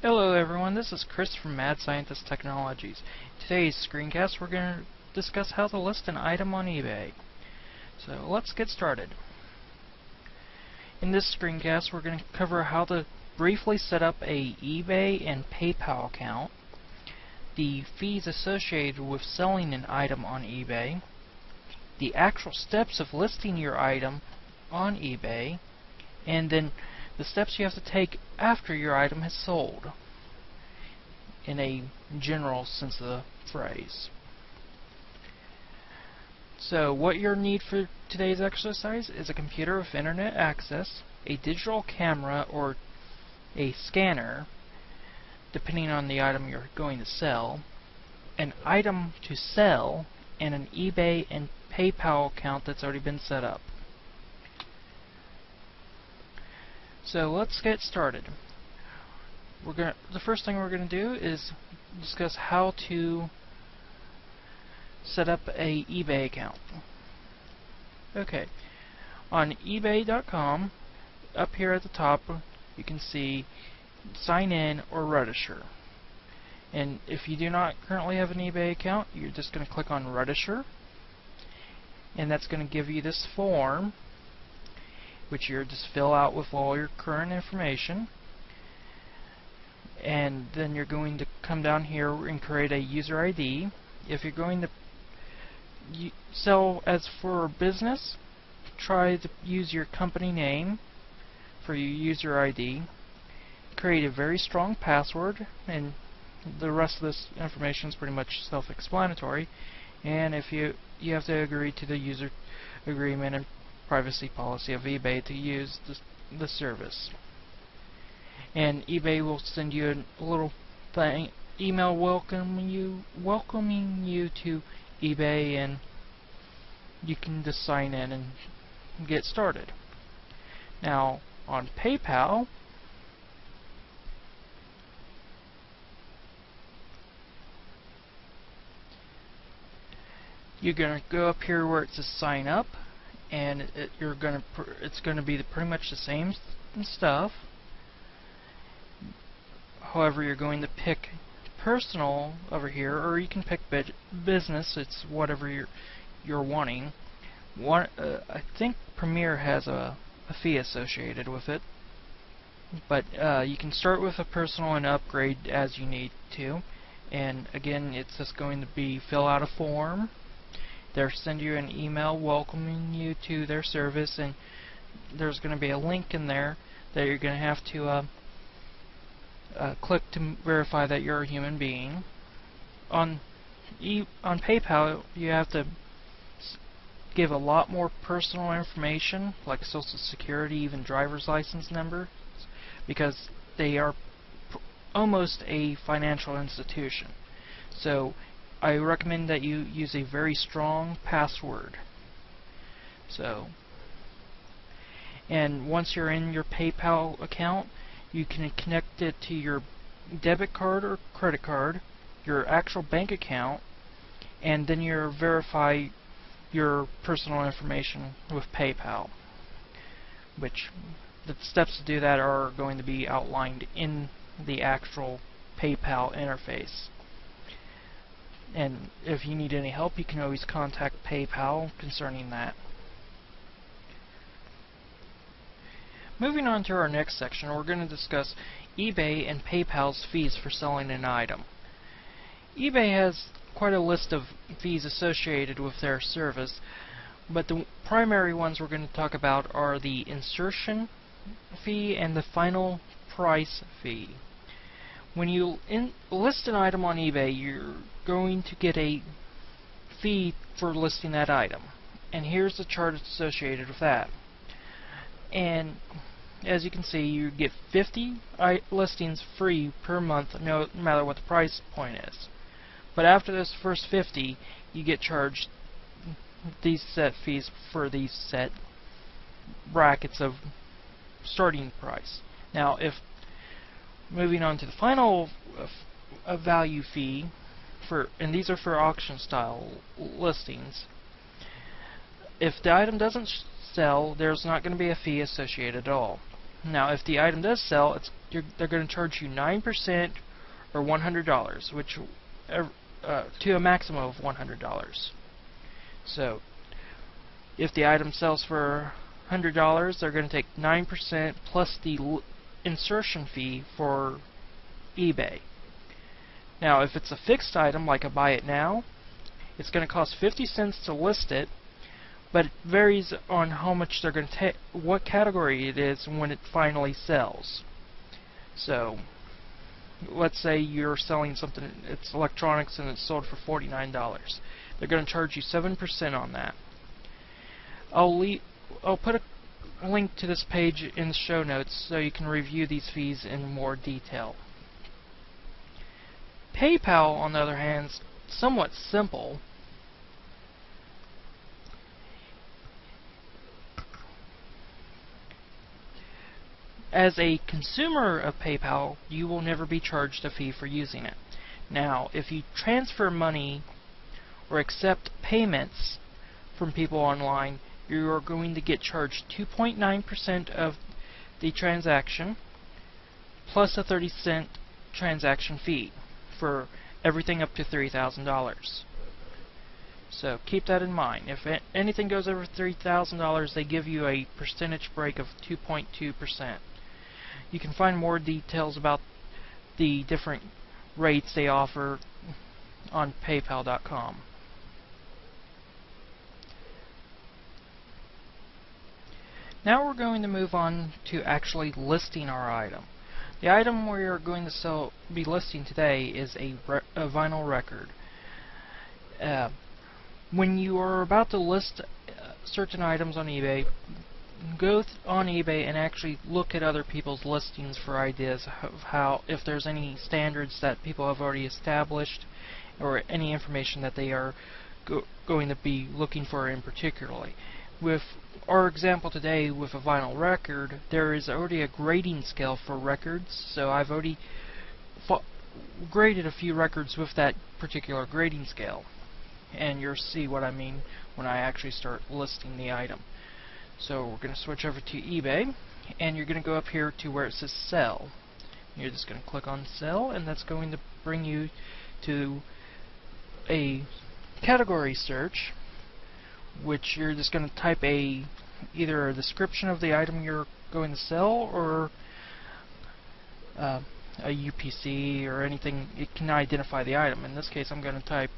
Hello everyone, this is Chris from Mad Scientist Technologies. Today's screencast we're going to discuss how to list an item on eBay. So let's get started. In this screencast we're going to cover how to briefly set up a eBay and PayPal account, the fees associated with selling an item on eBay, the actual steps of listing your item on eBay, and then the steps you have to take after your item has sold, in a general sense of the phrase. So what you'll need for today's exercise is a computer with internet access, a digital camera or a scanner, depending on the item you're going to sell, an item to sell, and an eBay and PayPal account that's already been set up. So let's get started. The first thing we're going to do is discuss how to set up a eBay account. Okay, on eBay.com, up here at the top, you can see sign in or register. And if you do not currently have an eBay account, you're just going to click on register, and that's going to give you this form, which you just fill out with all your current information, and then you're going to come down here and create a user ID. If you're going to sell as for business, try to use your company name for your user ID. Create a very strong password, and the rest of this information is pretty much self-explanatory. And if you have to agree to the user agreement and privacy policy of eBay to use the service. And eBay will send you a little email welcoming you to eBay, and you can just sign in and get started. Now on PayPal, you're going to go up here where it says sign up, and it's going to be pretty much the same stuff. However, you're going to pick personal over here, or you can pick business. It's whatever you're wanting. I think Premier has a fee associated with it, but you can start with a personal and upgrade as you need to. And again, it's just going to be fill out a form. They'll send you an email welcoming you to their service, and there's going to be a link in there that you're going to have to click to verify that you're a human being. On PayPal, you have to give a lot more personal information, like Social Security, even driver's license number, because they are almost a financial institution. So I recommend that you use a very strong password. And once you're in your PayPal account, you can connect it to your debit card or credit card, your actual bank account, and then you verify your personal information with PayPal, which the steps to do that are going to be outlined in the actual PayPal interface. And if you need any help, you can always contact PayPal concerning that. Moving on to our next section, we're going to discuss eBay and PayPal's fees for selling an item. eBay has quite a list of fees associated with their service, but the primary ones we're going to talk about are the insertion fee and the final price fee. When you list an item on eBay, you're going to get a fee for listing that item, and here's the chart associated with that. And as you can see, you get 50 listings free per month, no matter what the price point is. But after this first 50, you get charged these set fees for these set brackets of starting price. Now, if moving on to the final value fee, and these are for auction style listings, if the item doesn't sell, there's not going to be a fee associated at all. Now, if the item does sell, they're going to charge you 9% or $100, which to a maximum of $100. So, if the item sells for $100, they're going to take 9% plus the insertion fee for eBay. Now, if it's a fixed item, like a buy it now, it's going to cost 50 cents to list it, but it varies on how much they're going to take, what category it is when it finally sells. So, let's say you're selling something, it's electronics, and it's sold for $49. They're going to charge you 7% on that. I'll put a link to this page in the show notes so you can review these fees in more detail. PayPal, on the other hand, is somewhat simple. As a consumer of PayPal, you will never be charged a fee for using it. Now, if you transfer money or accept payments from people online, you are going to get charged 2.9% of the transaction plus a 30-cent transaction fee for everything up to $3,000. So keep that in mind. If anything goes over $3,000, they give you a percentage break of 2.2%. You can find more details about the different rates they offer on PayPal.com. Now we're going to move on to actually listing our item. The item we are going to be listing today is a vinyl record. When you are about to list certain items on eBay, go on eBay and actually look at other people's listings for ideas of how, if there's any standards that people have already established, or any information that they are going to be looking for in particularly. With our example today with a vinyl record, there is already a grading scale for records, so I've already graded a few records with that particular grading scale, and you'll see what I mean when I actually start listing the item. So we're going to switch over to eBay, and you're going to go up here to where it says sell. You're just going to click on sell, and that's going to bring you to a category search, which you're just going to type either a description of the item you're going to sell, or a UPC or anything it can identify the item. In this case, I'm going to type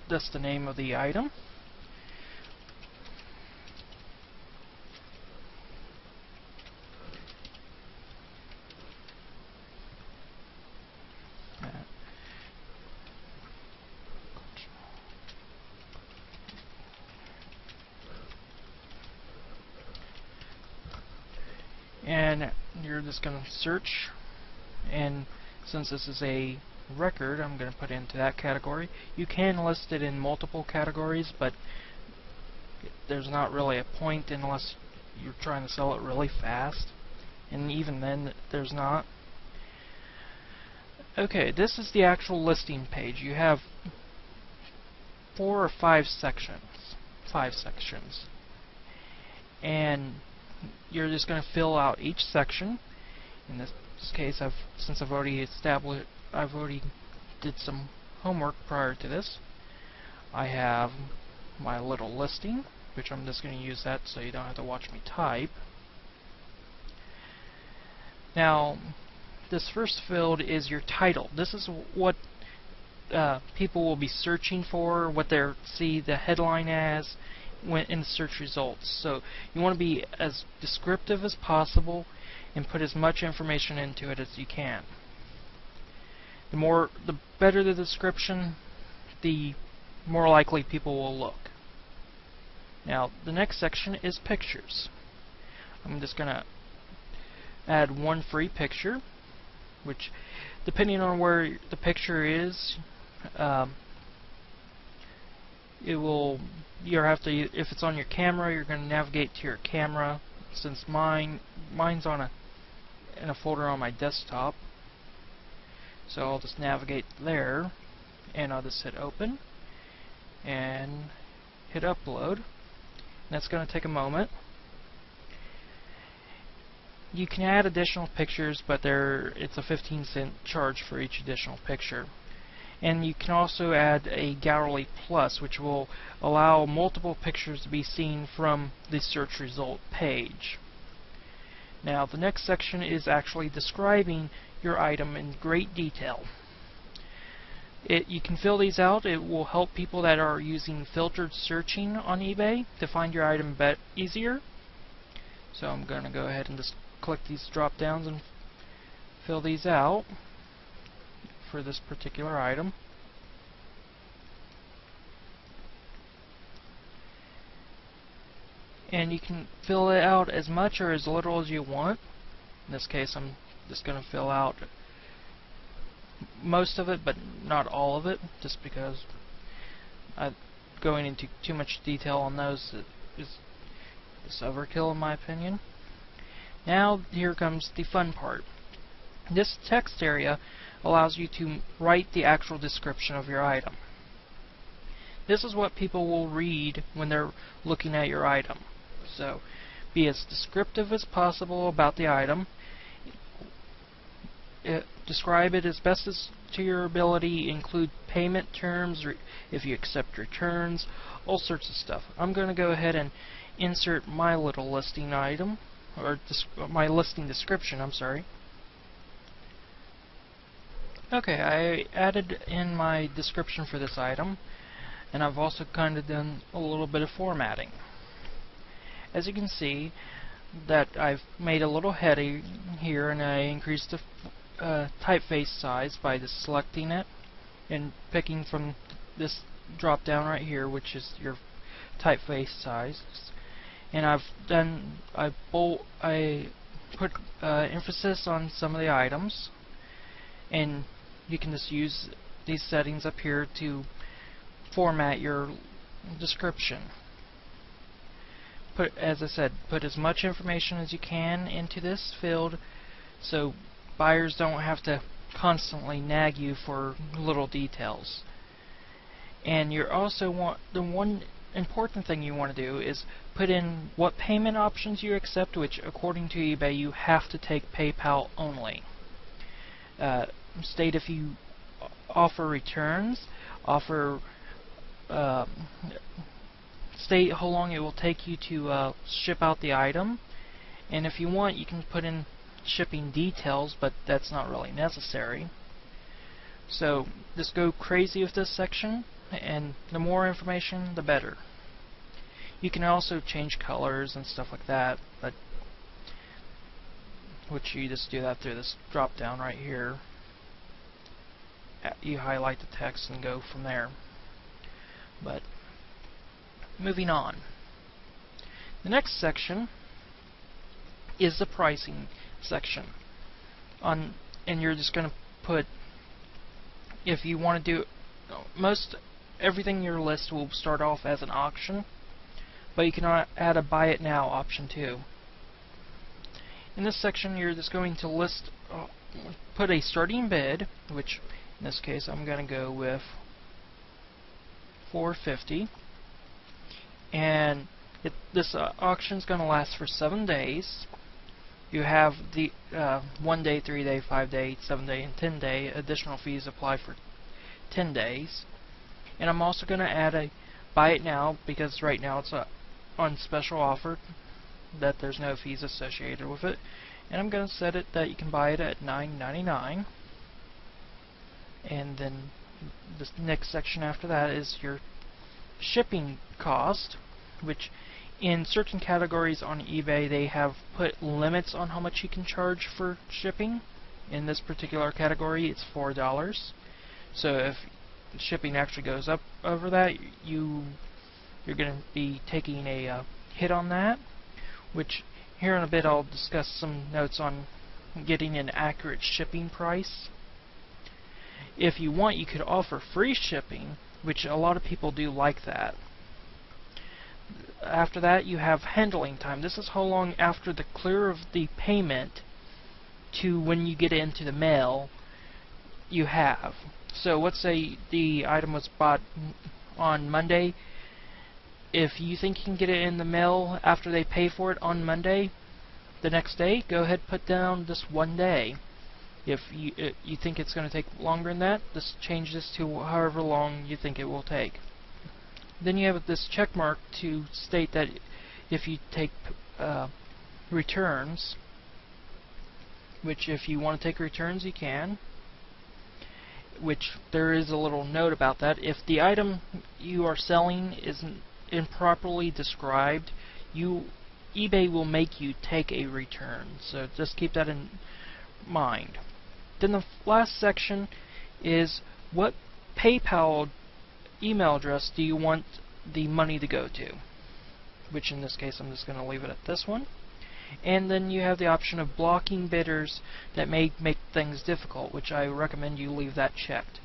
just the name of the item. And you're just going to search, and since this is a record, I'm going to put it into that category. You can list it in multiple categories, but there's not really a point unless you're trying to sell it really fast, and even then there's not. Okay, this is the actual listing page. You have 4 or 5 sections. 5 sections. And you're just going to fill out each section. In this case, since I've already did some homework prior to this. I have my little listing, which I'm just going to use that so you don't have to watch me type. Now, this first field is your title. This is what people will be searching for, what they see the headline as in the search results. So you want to be as descriptive as possible and put as much information into it as you can. The better the description, the more likely people will look. Now, the next section is pictures. I'm just going to add one free picture, which, depending on where the picture is, if it's on your camera, you're going to navigate to your camera. Since mine's in a folder on my desktop, so I'll just navigate there, and I'll just hit open and hit upload. And that's going to take a moment. you can add additional pictures, but it's a 15-cent charge for each additional picture. And you can also add a gallery plus, which will allow multiple pictures to be seen from the search result page. Now the next section is actually describing your item in great detail. You can fill these out. It will help people that are using filtered searching on eBay to find your item easier. So I'm going to go ahead and just click these drop downs and fill these out for this particular item. And you can fill it out as much or as little as you want. In this case, I'm just going to fill out most of it, but not all of it, just because going into too much detail on those is overkill in my opinion. Now here comes the fun part. This text area allows you to write the actual description of your item. This is what people will read when they're looking at your item. So be as descriptive as possible about the item. Describe it as best as to your ability. Include payment terms, if you accept returns, all sorts of stuff. I'm going to go ahead and insert my little listing item, or my listing description, I'm sorry. Okay, I added in my description for this item, and I've also kind of done a little bit of formatting. As you can see, that I've made a little heading here, and I increased the typeface size by just selecting it and picking from this drop down right here, which is your typeface size. And I put emphasis on some of the items, and you can just use these settings up here to format your description. As I said, put as much information as you can into this field so buyers don't have to constantly nag you for little details. And you also want, the one important thing you want to do is put in what payment options you accept, which according to eBay you have to take PayPal only. State if you offer returns, state how long it will take you to ship out the item, and if you want you can put in shipping details, but that's not really necessary. So just go crazy with this section, and the more information the better. You can also change colors and stuff like that, but which you just do that through this drop down right here. You highlight the text and go from there. But moving on, the next section is the pricing section. And you're just going to put, if you want to do, everything in your list will start off as an auction, but you can add a buy it now option too. In this section you're just going to put a starting bid, which in this case I'm going to go with $450, and this auction is going to last for 7 days. You have the 1 day, 3 day, 5 day, 7 day, and 10 day. Additional fees apply for 10 days. And I'm also going to add a buy it now, because right now it's on special offer that there's no fees associated with it. And I'm going to set it that you can buy it at $9.99. And then the next section after that is your shipping cost, which in certain categories on eBay they have put limits on how much you can charge for shipping. In this particular category it's $4. So if shipping actually goes up over that, you're going to be taking a hit on that, which here in a bit I'll discuss some notes on getting an accurate shipping price. If you want, you could offer free shipping, which a lot of people do like that. After that you have handling time. This is how long after the clear of the payment to when you get it into the mail you have. So let's say the item was bought on Monday. If you think you can get it in the mail after they pay for it on Monday, the next day, go ahead and put down just 1 day. If you think it's going to take longer than that, just change this to however long you think it will take. Then you have this check mark to state that if you take returns, which if you want to take returns you can, which there is a little note about that. If the item you are selling isn't improperly described, eBay will make you take a return, so just keep that in mind. Then the last section is what PayPal email address do you want the money to go to, which in this case I'm just going to leave it at this one. And then you have the option of blocking bidders that may make things difficult, which I recommend you leave that checked.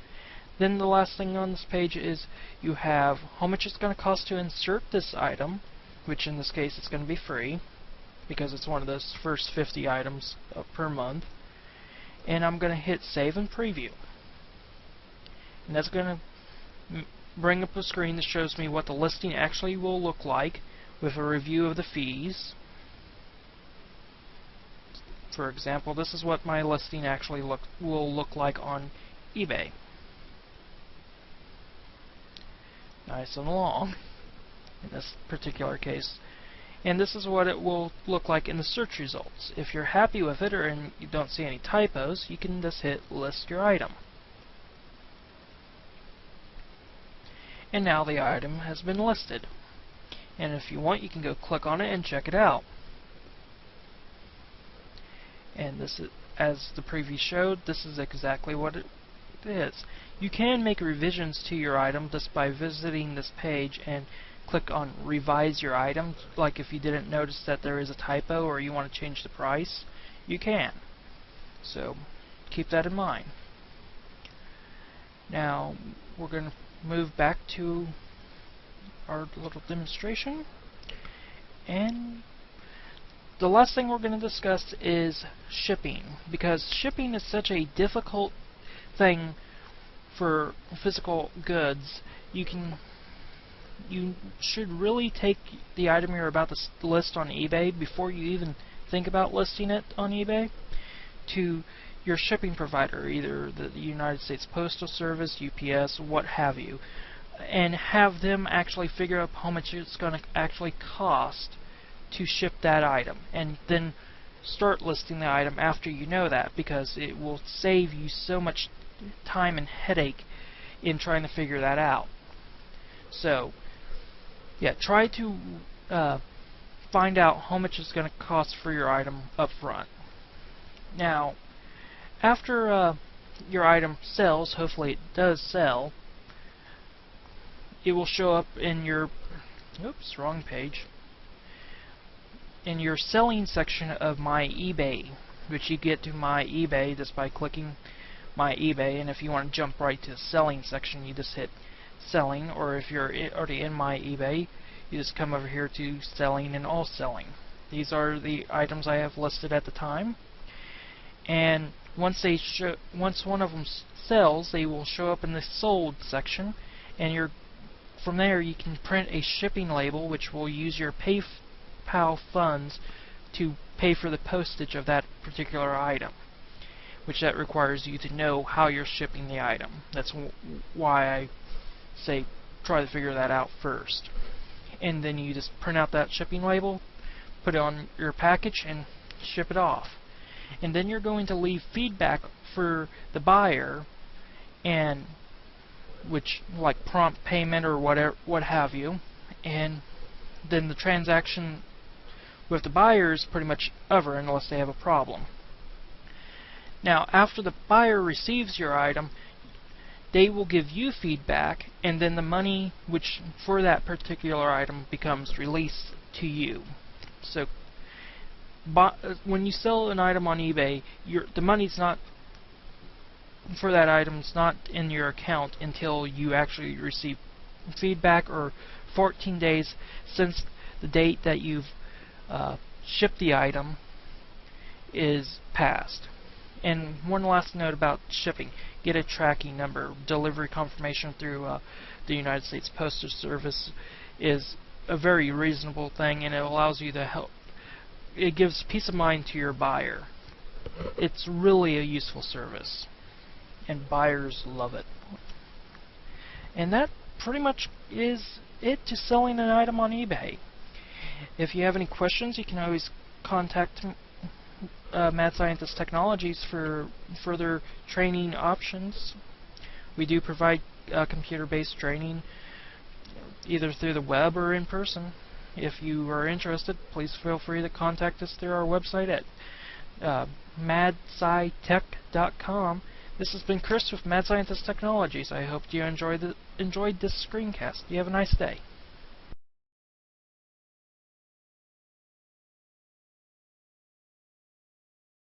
Then the last thing on this page is you have how much it's going to cost to insert this item, which in this case it's going to be free because it's one of those first 50 items per month. And I'm going to hit save and preview. And that's going to bring up a screen that shows me what the listing actually will look like with a review of the fees. For example, this is what my listing actually will look like on eBay. Nice and long in this particular case. And this is what it will look like in the search results. If you're happy with it and you don't see any typos, you can just hit list your item. And now the item has been listed. And if you want, you can go click on it and check it out. And this is, as the preview showed, this is exactly what it is. You can make revisions to your item just by visiting this page and click on revise your item. Like if you didn't notice that there is a typo or you want to change the price, you can. So keep that in mind. Now we're going to move back to our little demonstration, and the last thing we're going to discuss is shipping, because shipping is such a difficult thing for physical goods. You should really take the item you're about to list on eBay before you even think about listing it on eBay to your shipping provider, either the United States Postal Service, UPS, what have you, and have them actually figure out how much it's going to actually cost to ship that item, and then start listing the item after you know that, because it will save you so much time and headache in trying to figure that out. So yeah, try to find out how much it's going to cost for your item up front. Now after your item sells, hopefully it does sell, it will show up in your wrong page, in your selling section of My eBay, which you get to My eBay just by clicking My eBay. And if you want to jump right to the selling section, you just hit selling, or if you're already in My eBay, you just come over here to selling and all selling. These are the items I have listed at the time, and once one of them sells, they will show up in the sold section, and from there you can print a shipping label, which will use your PayPal funds to pay for the postage of that particular item, which that requires you to know how you're shipping the item. That's why I say try to figure that out first. And then you just print out that shipping label, put it on your package, and ship it off. And then you're going to leave feedback for the buyer, and which like prompt payment or whatever, what have you. And then the transaction with the buyer is pretty much over unless they have a problem. Now after the buyer receives your item, they will give you feedback, and then the money which for that particular item becomes released to you. So when you sell an item on eBay, the money's not for that item is not in your account until you actually receive feedback, or 14 days since the date that you've shipped the item is passed. And one last note about shipping: get a tracking number. Delivery confirmation through the United States Postal Service is a very reasonable thing, and it allows you to it gives peace of mind to your buyer. It's really a useful service, and buyers love it. And that pretty much is it to selling an item on eBay. If you have any questions, you can always contact Mad Scientist Technologies for further training options. We do provide computer-based training either through the web or in person. If you are interested, please feel free to contact us through our website at madscitech.com. This has been Chris with Mad Scientist Technologies. I hope you enjoyed this screencast. You have a nice day.